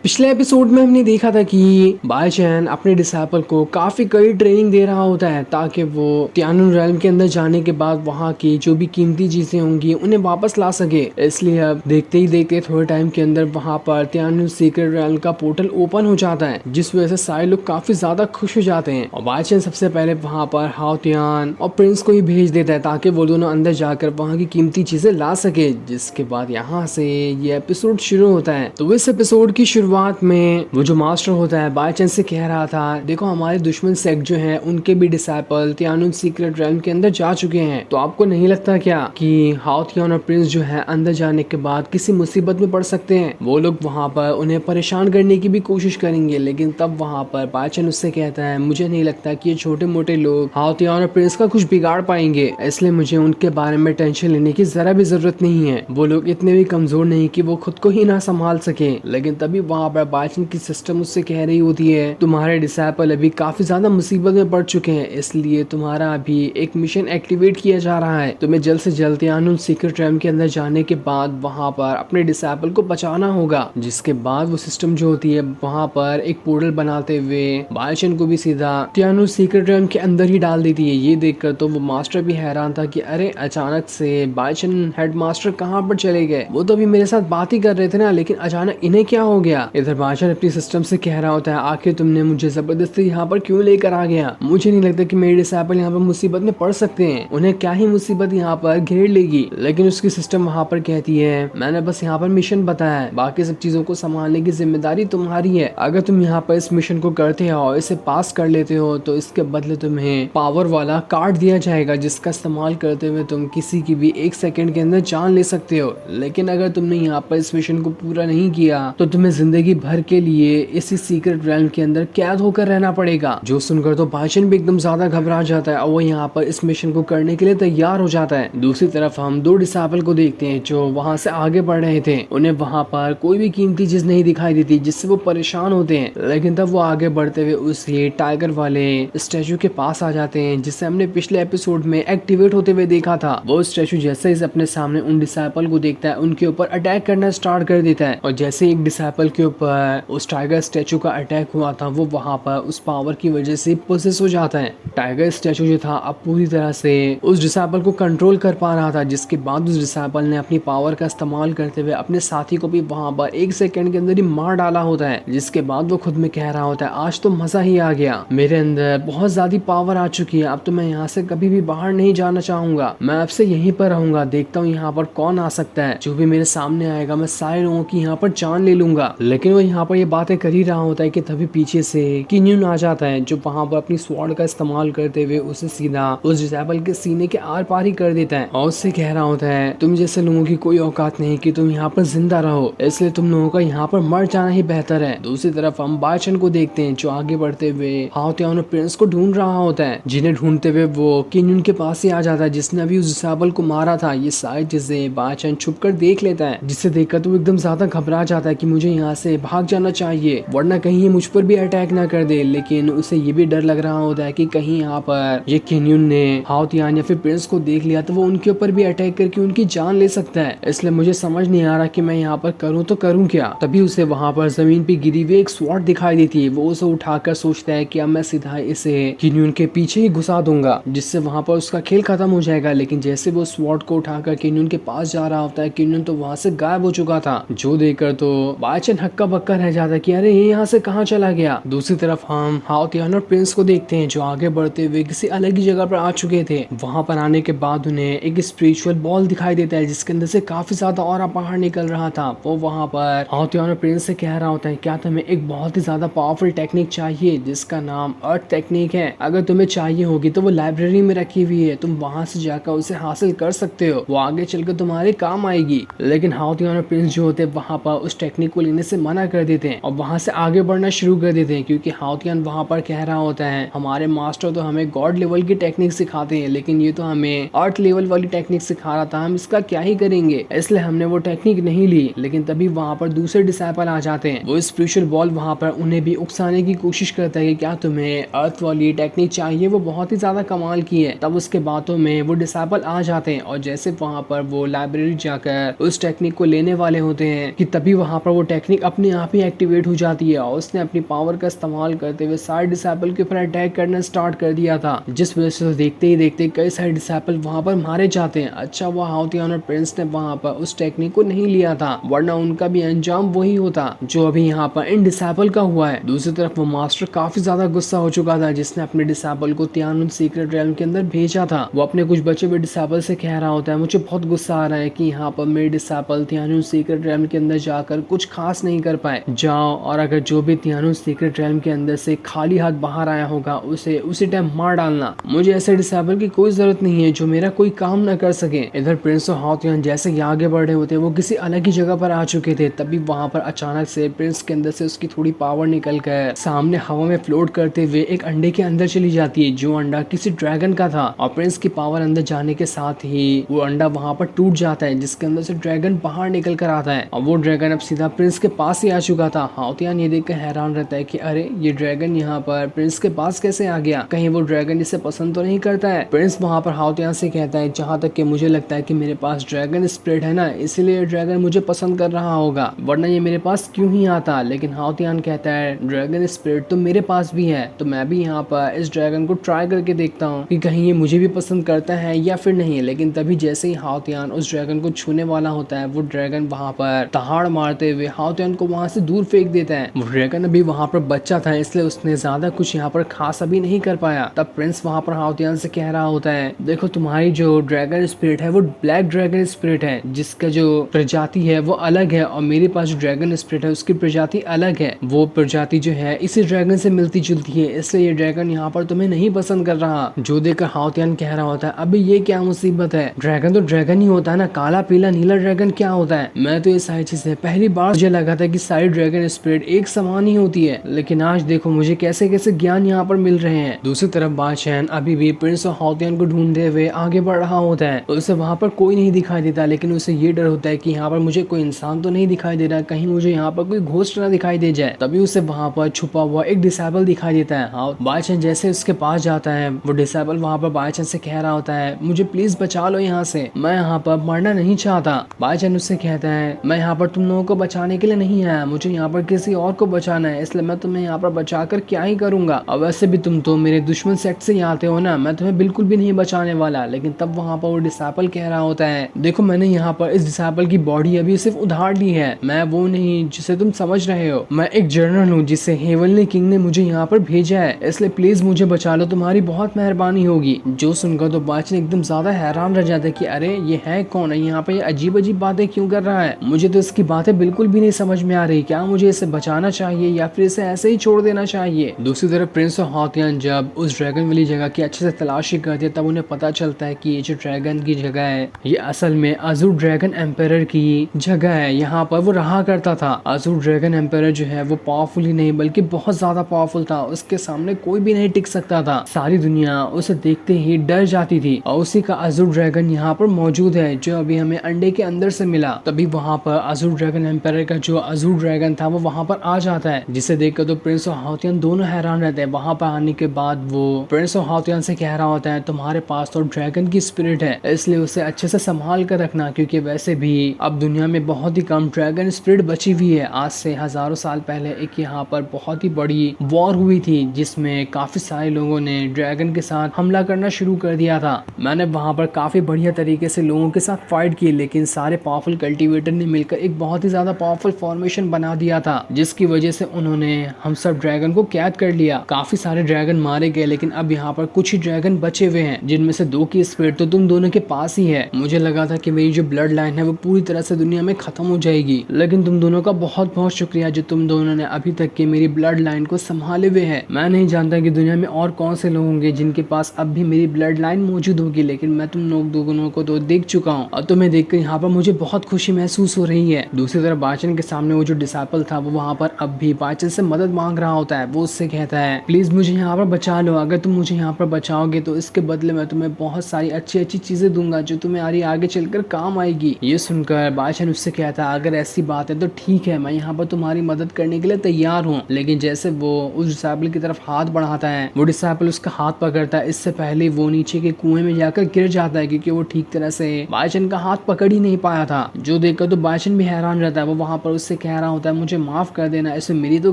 पिछले एपिसोड में हमने देखा था कि बाईचैन अपने डिसाइपल को काफी कड़ी ट्रेनिंग दे रहा होता है ताकि वो तियानुन रेल्म के अंदर जाने के बाद वहाँ की जो भी कीमती चीजें होंगी उन्हें वापस ला सके। इसलिए अब देखते ही देखते थोड़े टाइम के अंदर वहाँ पर तियानुन सीक्रेट रेल्म का पोर्टल ओपन हो जाता है, जिस वजह से सारे लोग काफी ज्यादा खुश हो जाते हैं। और बाईचैन सबसे पहले वहाँ पर हाओ तियान और प्रिंस को ही भेज देता है ताकि वो दोनों अंदर जाकर वहाँ की कीमती चीजें ला सके। जिसके बाद यहाँ से ये एपिसोड शुरू होता है। तो इस एपिसोड की शुरुआत में वो जो मास्टर होता है बाईचैन से कह रहा था, देखो हमारे दुश्मन सेक्ट जो है उनके भी डिसाइपल तियानुन सीक्रेट रेल्म के अंदर जा चुके हैं। तो आपको नहीं लगता क्या कि हाओ तियान और प्रिंस जो है अंदर जाने के बाद किसी मुसीबत में पड़ सकते हैं? वो लोग वहाँ पर उन्हें परेशान करने की भी कोशिश करेंगे, लेकिन तब वहाँ पर बाईचैन उससे कहता है, मुझे नहीं लगता कि ये छोटे मोटे लोग हाओ तियान और प्रिंस का कुछ बिगाड़ पाएंगे, इसलिए मुझे उनके बारे में टेंशन लेने की जरा भी जरूरत नहीं है। वो लोग इतने भी कमजोर नहीं कि वो खुद को ही ना संभाल सके। लेकिन तभी वहाँ पर बाईचैन की सिस्टम उससे कह रही होती है, तुम्हारे डिसाइपल अभी काफी ज्यादा मुसीबत में पड़ चुके हैं, इसलिए तुम्हारा अभी एक मिशन एक्टिवेट किया जा रहा है। तुम्हें जल्द से जल्द तियानुन सीक्रेट रेल्म के अंदर जाने के बाद वहाँ पर अपने डिसाइपल को बचाना होगा। जिसके बाद वो सिस्टम जो होती है वहाँ पर एक पोर्टल बनाते हुए बाईचैन को भी सीधा तियानुन सीक्रेट रेल्म के अंदर ही डाल देती है। ये देखकर तो वो मास्टर भी हैरान था कि अरे अचानक से बाईचैन हेडमास्टर कहाँ पर चले गए? वो तो अभी मेरे साथ बात ही कर रहे थे ना, लेकिन अचानक इन्हें क्या हो गया? इधर बाईचैन अपनी सिस्टम से कह रहा होता है, आखिर तुमने मुझे जबरदस्ती यहाँ पर क्यों लेकर आ गया? मुझे नहीं लगता कि मेरे डिसाइपल यहाँ पर मुसीबत में पड़ सकते हैं, उन्हें क्या ही मुसीबत यहाँ पर घेर लेगी। लेकिन उसकी सिस्टम वहाँ पर कहती है, मैंने बस यहाँ पर मिशन बताया है, बाकी सब चीजों को संभालने की जिम्मेदारी तुम्हारी है। अगर तुम यहाँ पर इस मिशन को करते हो, इसे पास कर लेते हो, तो इसके बदले तुम्हें पावर वाला कार्ड दिया जाएगा, जिसका इस्तेमाल करते हुए तुम किसी की भी एक सेकंड के अंदर जान ले सकते हो। लेकिन अगर तुमने यहाँ पर इस मिशन को पूरा नहीं किया तो तुम्हें जिंदगी भर के लिए इसी सीक्रेट रेल्म के अंदर कैद होकर रहना पड़ेगा। जो सुनकर तो बाईचैन भी एकदम ज्यादा घबरा जाता है और वो यहाँ पर इस मिशन को करने के लिए तैयार हो जाता है। दूसरी तरफ हम दो डिसाइपल को देखते हैं जो वहाँ से आगे बढ़ रहे थे। उन्हें वहाँ पर कोई भी कीमती चीज नहीं दिखाई देती जिससे वो परेशान होते हैं। लेकिन तब वो आगे बढ़ते हुए उस टाइगर वाले स्टैचू के पास आ जाते हैं, जिसे हमने पिछले एपिसोड में एक्टिवेट होते हुए देखा था। वो स्टैचू जैसे ही अपने सामने उन डिसाइपल को देखता है, उनके ऊपर अटैक करना स्टार्ट कर देता है। और जैसे एक डिसाइपल के ऊपर उस टाइगर स्टैचू का अटैक हुआ था, वो वहाँ पर उस पावर की वजह से पोसेस हो जाता है। टाइगर स्टैचू जो था अब पूरी तरह से उस डिसाइपल को कंट्रोल कर पा रहा था, जिसके बाद उस डिसाइपल ने अपनी पावर का इस्तेमाल करते हुए अपने साथी को भी वहाँ पर एक सेकंड के अंदर ही मार डाला होता है। जिसके बाद वो खुद में कह रहा होता है, आज तो मजा ही आ गया, मेरे अंदर बहुत ज्यादा पावर आ चुकी है, अब तो मैं यहाँ से कभी भी बाहर नहीं जाना चाहूंगा, मैं अब से यहीं पर रहूंगा, देखता हूँ यहाँ पर कौन आ सकता है, जो भी मेरे सामने आएगा मैं सारे लोगों की यहाँ पर जान ले लूंगा। लेकिन वो यहाँ पर ये बातें कर ही रहा होता है कि तभी पीछे से किन्यून आ जाता है, जो वहाँ पर अपनी स्वॉर्ड का इस्तेमाल करते हुए उसे सीधा उस डिसाइपल के सीने के आर पार ही कर देता है और उससे कह रहा होता है, तुम जैसे लोगों की कोई औकात नहीं कि तुम यहाँ पर जिंदा रहो, इसलिए तुम लोगों का यहाँ पर मर जाना ही बेहतर है। दूसरी तरफ हम बाईचैन को देखते हैं जो आगे बढ़ते हुए हाओ तियान और प्रिंस को ढूंढ रहा होता है, जिन्हें ढूंढते हुए वो किन्यून के पास ही आ जाता है, जिसने अभी उस डिसाइपल को मारा था। ये सारी चीजें बाईचैन छुप कर देख लेता है, जिसे देखकर तो एकदम ज्यादा घबरा जाता है कि मुझे यहाँ से भाग जाना चाहिए, वरना कहीं ये मुझ पर भी अटैक ना कर दे। लेकिन उसे ये भी डर लग रहा होता है कि कहीं यहाँ पर ये किन्यून ने हाओ तियान या फिर प्रिंस को देख लिया तो वो उनके ऊपर भी अटैक करके उनकी जान ले सकता है। इसलिए मुझे समझ नहीं आ रहा कि मैं यहाँ पर करूँ तो करूँ क्या। तभी उसे वहाँ पर जमीन पे गिरी हुई एक स्वॉर्ड दिखाई देती है। वो उसे उठाकर सोचता है कि अब मैं सीधा इसे किन्यून के पीछे ही घुसा दूंगा, जिससे वहाँ पर उसका खेल खत्म हो जाएगा। लेकिन जैसे वो स्वॉर्ड को उठाकर किन्यून के पास जा रहा होता है, किन्यून तो वहाँ से गायब हो चुका था, जो देखकर तो बाईचैन हक्का बक्का रह जाता है कि अरे ये यहाँ से कहाँ चला गया। दूसरी तरफ हम हाओ तियान और प्रिंस को देखते हैं जो आगे बढ़ते हुए किसी अलग ही जगह पर आ चुके थे। वहाँ पर आने के बाद उन्हें एक स्पिरिचुअल बॉल दिखाई देता है, जिसके अंदर से काफी ज्यादा ऑरा बाहर निकल रहा था। वो वहाँ पर हाओ तियान और प्रिंस से कह रहा होता है, क्या तुम्हें एक बहुत ही ज्यादा पावरफुल टेक्निक चाहिए जिसका नाम अर्थ टेक्निक है? अगर तुम्हें चाहिए होगी तो वो लाइब्रेरी में रखी हुई है, तुम वहाँ से जाकर उसे हासिल कर सकते हो, वो आगे चलकर तुम्हारे काम आएगी। लेकिन हाओ तियान और प्रिंस जो होते हैं वहाँ पर उस टेक्निक को लेने से मना कर देते हैं और वहाँ से आगे बढ़ना शुरू कर देते हैं, क्योंकि हाओ तियान वहाँ पर कह रहा होता है, हमारे मास्टर तो हमें गॉड लेवल की टेक्निक सिखाते हैं, लेकिन ये तो हमें अर्थ लेवल वाली टेक्निक सिखा रहा था, हम इसका क्या ही करेंगे, इसलिए हमने वो टेक्निक नहीं ली। लेकिन तभी वहाँ पर दूसरे डिसाइपल आ जाते हैं। वो स्पिरिचुअल बॉल वहाँ पर उन्हें भी उकसाने की कोशिश करता है कि क्या तुम्हें अर्थ वाली टेक्निक चाहिए, वो बहुत ही ज्यादा कमाल की है। तब उसके बातों में वो डिसाइपल आ जाते हैं और जैसे वहाँ पर वो लाइब्रेरी जाकर उस टेक्निक को लेने वाले होते हैं कि तभी वहाँ पर वो टेक्निक अपने आप ही एक्टिवेट हो जाती है और उसने अपनी पावर का इस्तेमाल करते हुए सारे डिसेबल के ऊपर अटैक करना स्टार्ट कर दिया था, जिस वजह से देखते ही देखते कई सारे डिसेबल वहां पर मारे जाते हैं। अच्छा वो हाउतियान और प्रिंस ने वहां पर उस टेक्निक को नहीं लिया था, वरना उनका भी अंजाम वही होता जो अभी यहाँ पर इन डिसेबल का हुआ है। दूसरी तरफ वो मास्टर काफी ज्यादा गुस्सा हो चुका था, जिसने अपने डिसेबल को तियानुन सीक्रेट रेल्म के अंदर भेजा था। वो अपने कुछ बचे हुए डिसेबल से कह रहा होता है, मुझे बहुत गुस्सा आ रहा है कि यहाँ पर मेरे डिसेबल तियानुन सीक्रेट रेल्म के अंदर जाकर कुछ खास नहीं कर पाए। जाओ और अगर जो भी तियानुन सीक्रेट रेल्म के अंदर से खाली हाथ बाहर आया होगा उसे उसी टाइम मार डालना। मुझे ऐसे डिसेबल की कोई जरूरत नहीं है जो मेरा कोई काम न कर सके। इधर प्रिंस और हाउतियान जैसे कि आगे बढ़ रहे होते वो किसी अलग ही जगह पर आ चुके थे, तभी वहां पर अचानक से प्रिंस के अंदर से उसकी थोड़ी पावर निकल कर सामने हवा में फ्लोट करते हुए एक अंडे के अंदर चली जाती है, जो अंडा किसी ड्रैगन का था। और प्रिंस की पावर अंदर जाने के साथ ही वो अंडा वहां पर टूट जाता है, जिसके अंदर से ड्रैगन बाहर निकल कर आता है। और वो ड्रैगन अब सीधा प्रिंस के पास ही आ चुका था। हाउतियान ये देखकर हैरान रहता है कि अरे ये ड्रैगन यहाँ पर प्रिंस के पास कैसे आ गया, कहीं वो ड्रैगन इसे पसंद तो नहीं करता है। प्रिंस वहां पर हाउतियान से कहता है, जहाँ तक कि मुझे लगता है कि मेरे पास ड्रैगन स्पिरिट है ना, इसलिए ड्रैगन मुझे पसंद कर रहा होगा, वरना ये मेरे पास क्यों ही आता। लेकिन हाउतियान कहता है, ड्रैगन स्पिरिट तो मेरे पास भी है, तो मैं भी यहाँ पर इस ड्रैगन को ट्राई करके देखता हूँ कि कहीं ये मुझे भी पसंद करता है या फिर नहीं। लेकिन तभी जैसे ही हाउतियान उस ड्रैगन को छूने वाला होता है, वो ड्रैगन वहां पर दहाड़ मारते हुए हाउतियान को वहां से दूर फेंक देता है। वो ड्रैगन अभी वहां पर बच्चा था, इसलिए उसने ज्यादा कुछ यहाँ पर खास अभी नहीं कर पाया। तब प्रिंस वहां पर हाउतियान से कह रहा होता है, देखो तुम्हारी जो ड्रैगन स्पिरिट है वो ब्लैक ड्रैगन स्पिरिट है, जिसका जो प्रजाति है वो अलग है, और मेरे पास जो ड्रैगन स्पिरिट है उसकी प्रजाति अलग है। वो प्रजाति जो है इसी ड्रैगन से मिलती जुलती है, इसलिए ये ड्रैगन यहाँ पर तुम्हें नहीं पसंद कर रहा। जो देखकर हाउतियान कह रहा होता है, अभी ये क्या मुसीबत है, ड्रैगन तो ड्रैगन ही होता है ना, काला पीला नीला ड्रैगन क्या होता है। मैं तो ये सारी चीजें पहली बार मुझे लगा था कि सारी ड्रैगन स्पिरिट एक समान ही होती है, लेकिन आज देखो मुझे कैसे कैसे ज्ञान यहाँ पर मिल रहे हैं। दूसरी तरफ बादशाह अभी भी प्रिंस और हाउतियान को ढूंढते हुए आगे बढ़ रहा होता है। उसे वहां पर कोई नहीं दिखाई देता, लेकिन उसे ये डर होता है कि यहाँ पर मुझे कोई इंसान तो नहीं दिखाई दे रहा, कहीं मुझे यहाँ पर कोई घोस्ट ना दिखाई दे जाए। तभी उसे वहां पर छुपा हुआ एक डिसेबल दिखाई देता है। हाँ, बादशाह जैसे उसके पास जाता है, वो डिसेबल वहां पर बादशाह से कह रहा होता है, मुझे प्लीज बचा लो यहाँ से, मैं यहाँ पर मरना नहीं चाहता। बादशाह उससे कहता है, मैं यहाँ पर तुम लोगों को बचाने के लिए नहीं आया, मुझे यहाँ पर किसी और को बचाना है, इसलिए मैं तुम्हें यहाँ पर बचाकर क्या ही करूंगा। और वैसे भी तुम तो मेरे दुश्मन सेट से ही आते हो ना, मैं तुम्हें बिल्कुल भी नहीं बचाने वाला। लेकिन तब वहां पर वो डिसेबल कह रहा होता है, देखो मैंने यहाँ पर इस डिसेबल की बॉडी अभी सिर्फ उधार ली है, मैं वो नहीं जिसे तुम समझ रहे हो, मैं एक जनरल हूँ जिसे हेवनली किंग ने मुझे यहाँ पर भेजा है, इसलिए प्लीज मुझे बचा लो, तुम्हारी बहुत मेहरबानी होगी। जो सुनकर तो बादशाह एकदम ज्यादा हैरान रह जाता है कि अरे ये है कौन है, यहाँ पे ये अजीब अजीब बातें क्यों कर रहा है, मुझे तो इसकी बातें बिल्कुल भी नहीं समझ में आ रही, क्या मुझे इसे बचाना चाहिए या फिर इसे ऐसे ही छोड़ देना चाहिए। दूसरी तरफ प्रिंस और हाउतियान जब उस ड्रैगन वाली जगह की अच्छे से तलाशी करते तब उन्हें पता चलता है कि ये जो ड्रैगन की जगह है ये असल में अजूर ड्रैगन एम्पायर की जगह है, यहाँ पर वो रहा करता था। अजूर ड्रैगन एम्पायर जो है वो पावरफुल ही नहीं बल्कि बहुत ज्यादा पावरफुल था, उसके सामने कोई भी नहीं टिक सकता था, सारी दुनिया उसे देखते ही डर जाती थी। और उसी का अजूर ड्रैगन यहाँ पर मौजूद है जो अभी हमें अंडे के अंदर से मिला। तभी वहाँ पर अजूर ड्रैगन एम्पायर का जो अजूर ड्रैगन था वो वहाँ पर आ जाता है, जिसे देखकर तो प्रिंस और हाउतियान दोनों हैरान रहते हैं। वहाँ पर आने के बाद वो प्रिंस और हाउतियान से कह रहा होता है, तुम्हारे पास तो ड्रैगन की स्पिरिट है, इसलिए उसे अच्छे से संभाल कर रखना, क्योंकि वैसे भी अब दुनिया में बहुत ही कम ड्रैगन स्पिरिट बची हुई है। आज से हजारों साल पहले एक यहाँ पर बहुत ही बड़ी वॉर हुई थी, जिसमें काफी सारे लोगों ने ड्रैगन के साथ हमला करना शुरू कर दिया था। मैंने वहाँ पर काफी बढ़िया तरीके से लोगों के साथ फाइट की, लेकिन सारे पावरफुल कल्टीवेटर ने मिलकर एक बहुत ही ज्यादा पावरफुल फॉर्मेशन बना दिया था, जिसकी वजह से उन्होंने हम सब ड्रैगन को कैद कर लिया। काफी सारे ड्रैगन मारे गए, लेकिन अब यहाँ पर कुछ ही ड्रैगन बचे हुए हैं, जिनमें से 2 की स्पिरिट तो तुम दोनों के पास ही है। मुझे लगा था कि मेरी जो ब्लड लाइन है वो पूरी तरह से दुनिया में खत्म हो जाएगी, लेकिन तुम दोनों का बहुत बहुत शुक्रिया जो तुम दोनों ने अभी तक की मेरी ब्लड लाइन को संभाले हुए है। मैं नहीं जानता कि दुनिया में और कौन से लोग होंगे जिनके पास अब भी मेरी ब्लड लाइन मौजूद होगी, लेकिन मैं तुम लोग दोनों को तो देख चुका हूँ और तुम्हें देखकर यहाँ पर मुझे बहुत खुशी महसूस हो रही है। दूसरी तरफ बाचन के सामने वो जो डिसाइपल था वो वहाँ पर अब भी बाचन से मदद मांग रहा होता है। वो उससे कहता है, प्लीज मुझे यहाँ पर बचा लो, अगर तुम मुझे यहाँ पर बचाओगे तो इसके बदले मैं तुम्हें बहुत सारी अच्छी अच्छी चीजें दूंगा जो तुम्हें आगे चलकर काम आएगी। ये सुनकर बादशाह उससे कहता है, अगर ऐसी बात है तो ठीक है, मैं यहाँ पर तुम्हारी मदद करने के लिए तैयार हूँ। लेकिन जैसे वो उस डिसाइपल की तरफ हाथ बढ़ाता है, वो डिसाइपल उसका हाथ पकड़ता है, इससे पहले वो नीचे के कुएं में जाकर गिर जाता है, क्योंकि वो ठीक तरह से बादशाह का हाथ पकड़ ही नहीं पाया था। जो देखकर तो बादशाह भी हैरान रहता है। वो वहाँ पर उससे से कह रहा होता है मुझे माफ कर देना, इसमें मेरी तो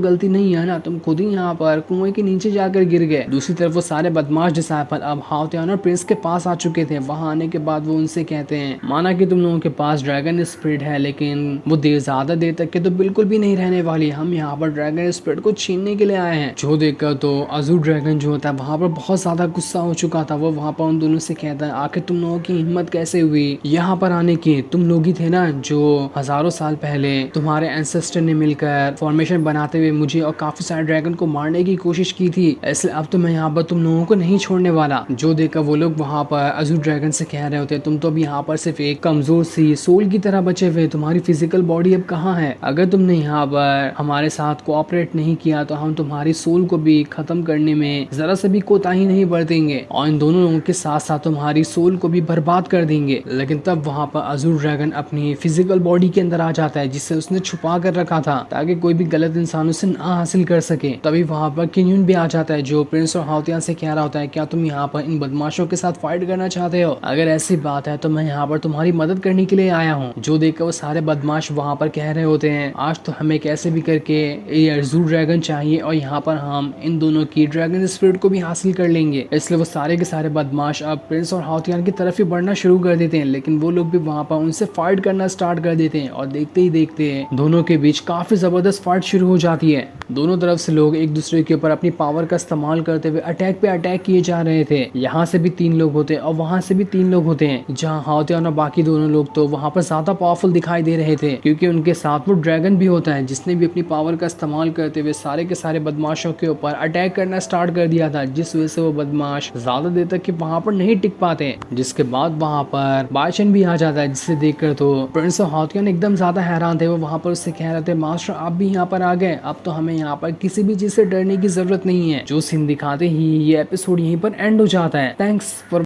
गलती नहीं है ना, तुम खुद ही यहाँ पर कुएं के नीचे जाकर गिर गए। दूसरी तरफ वो सारे बदमाश डिसाइपल अब हाओतियान और प्रिंस के पास आ चुके थे। वहां आने के बाद वो उनसे कहते हैं माना कि तुम लोगों के पास ड्रैगन स्पिरिट है, लेकिन वो ज्यादा देर तक के तो बिल्कुल भी नहीं रहने वाली। हम यहाँ पर ड्रैगन स्पिरिट को छीनने के लिए आए हैं। जो देखकर तो अजूर ड्रैगन जो होता है वहां पर बहुत ज्यादा गुस्सा हो चुका था। वो वहां पर उन दोनों से कहता है आखिर तुम लोगों की हिम्मत कैसे हुई यहाँ पर आने की? तुम लोग ही थे ना जो हजारों साल पहले तुम्हारे एंसेस्टर ने मिलकर फॉर्मेशन बनाते हुए मुझे और काफी सारे ड्रैगन को मारने की कोशिश की थी, इसलिए अब तो मैं यहाँ पर तुम लोगों को नहीं छोड़ने वाला। जो देखकर वो लोग वहाँ पर अजूर ड्रैगन से कह रहे होते तुम तो अब यहाँ पर सिर्फ एक कमजोर सी सोल की तरह बचे हुए, तुम्हारी फिजिकल बॉडी अब कहाँ है? अगर तुमने यहाँ पर हमारे साथ कोऑपरेट नहीं किया तो हम तुम्हारी सोल को भी खत्म करने में जरा से भी कोताही नहीं बरतेंगे और इन दोनों लोगों के साथ साथ तुम्हारी सोल को भी बर्बाद कर देंगे। लेकिन तब वहाँ पर अजूर ड्रैगन अपनी फिजिकल बॉडी के अंदर आ जाता है जिससे उसने छुपा कर रखा था ताकि कोई भी गलत इंसान उसे ना हासिल कर सके। तभी वहाँ पर किन्यून भी आ जाता है जो प्रिंस और हाओतियान से कह रहा होता है क्या तुम यहाँ पर इन बदमाशों के साथ फाइट करना चाहते हो? अगर ऐसी बात है तो मैं यहाँ पर तुम्हारी मदद करने के लिए आया हूँ। जो देखकर वो सारे बदमाश वहाँ पर कह रहे होते हैं आज तो हमें कैसे भी करके ये अजूर ड्रैगन चाहिए और यहाँ पर हम इन दोनों की ड्रैगन स्पिरिट को भी हासिल कर लेंगे। इसलिए वो सारे के सारे बदमाश अब प्रिंस और हाओतियान की तरफ ही बढ़ना शुरू कर देते हैं, लेकिन वो लोग भी वहाँ पर उनसे फाइट करना स्टार्ट कर देते हैं और देखते ही देखते दोनों के बीच काफी जबरदस्त फाइट शुरू हो जाती है। दोनों तरफ से लोग एक दूसरे के ऊपर अपनी पावर का इस्तेमाल करते हुए अटैक पे अटैक किए जा रहे थे। यहाँ से भी 3 लोग होते हैं और वहाँ से भी 3 लोग होते हैं। जहाँ हाओतियान और बाकी दोनों लोग तो वहाँ पर ज्यादा पावरफुल दिखाई दे रहे थे क्योंकि उनके साथ वो ड्रैगन भी होता है जिसने भी अपनी पावर का इस्तेमाल करते हुए सारे के सारे बदमाशों के ऊपर अटैक करना स्टार्ट कर दिया था, जिस वजह से वो बदमाश ज्यादा देर तक वहाँ पर नहीं टिक पाते। जिसके बाद वहाँ पर बायचन भी आ जाता है जिसे देखकर तो प्रिंस और हाओतियान एकदम ज्यादा हैरान थे। वो वहाँ पर उससे कह रहे थे मास्टर आप भी यहाँ पर आ गए, अब तो हमें यहाँ पर किसी भी चीज से डरने की जरूरत नहीं है। जो सीन दिखाते ही ये एपिसोड यहीं पर एंड हो जाता है। Thanks for